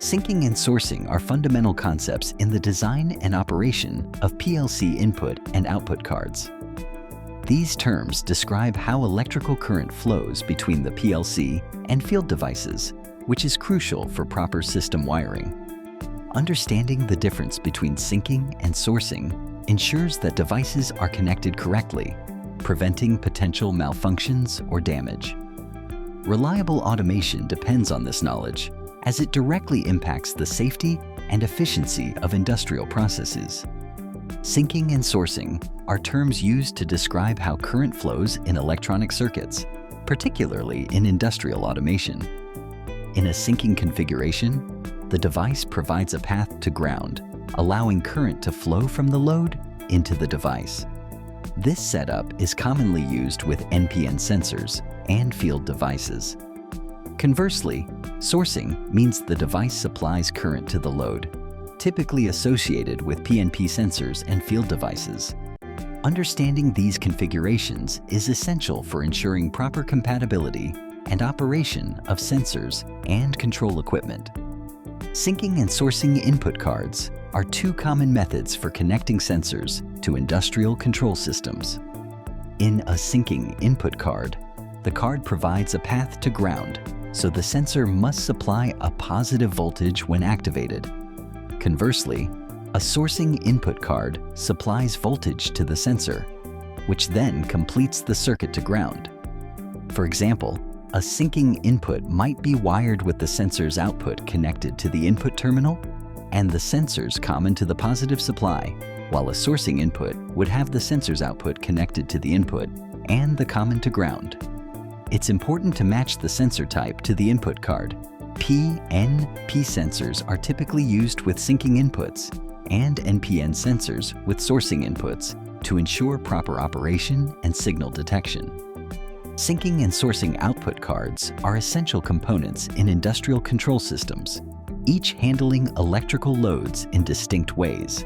Syncing and sourcing are fundamental concepts in the design and operation of PLC input and output cards. These terms describe how electrical current flows between the PLC and field devices, which is crucial for proper system wiring. Understanding the difference between syncing and sourcing ensures that devices are connected correctly, preventing potential malfunctions or damage. Reliable automation depends on this knowledge, as it directly impacts the safety and efficiency of industrial processes. Syncing and sourcing are terms used to describe how current flows in electronic circuits, particularly in industrial automation. In a syncing configuration, the device provides a path to ground, allowing current to flow from the load into the device. This setup is commonly used with NPN sensors and field devices. Conversely, sourcing means the device supplies current to the load, typically associated with PNP sensors and field devices. Understanding these configurations is essential for ensuring proper compatibility and operation of sensors and control equipment. Syncing and sourcing input cards are two common methods for connecting sensors to industrial control systems. In a syncing input card, the card provides a path to ground, so the sensor must supply a positive voltage when activated. Conversely, a sourcing input card supplies voltage to the sensor, which then completes the circuit to ground. For example, a syncing input might be wired with the sensor's output connected to the input terminal and the sensors common to the positive supply, while a sourcing input would have the sensor's output connected to the input and the common to ground. It's important to match the sensor type to the input card. PNP sensors are typically used with syncing inputs and NPN sensors with sourcing inputs to ensure proper operation and signal detection. Syncing and sourcing output cards are essential components in industrial control systems, each handling electrical loads in distinct ways.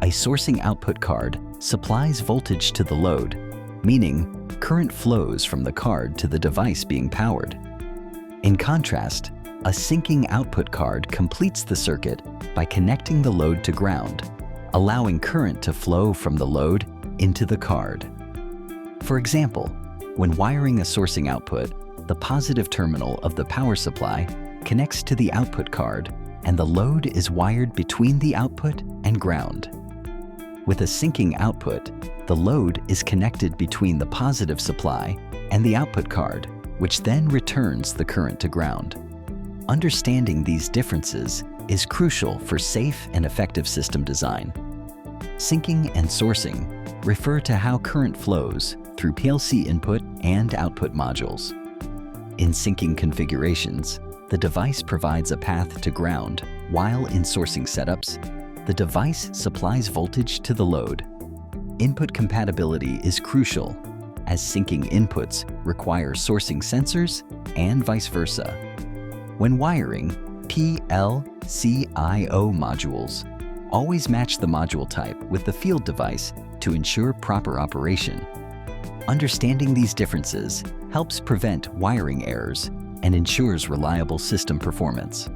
A sourcing output card supplies voltage to the load, meaning current flows from the card to the device being powered. In contrast, a syncing output card completes the circuit by connecting the load to ground, allowing current to flow from the load into the card. For example, when wiring a sourcing output, the positive terminal of the power supply connects to the output card, and the load is wired between the output and ground. With a syncing output, the load is connected between the positive supply and the output card, which then returns the current to ground. Understanding these differences is crucial for safe and effective system design. Syncing and sourcing refer to how current flows through PLC input and output modules. In syncing configurations, the device provides a path to ground, while in sourcing setups, the device supplies voltage to the load. Input compatibility is crucial, as syncing inputs require sourcing sensors and vice versa. When wiring, PLCIO modules always match the module type with the field device to ensure proper operation. Understanding these differences helps prevent wiring errors and ensures reliable system performance.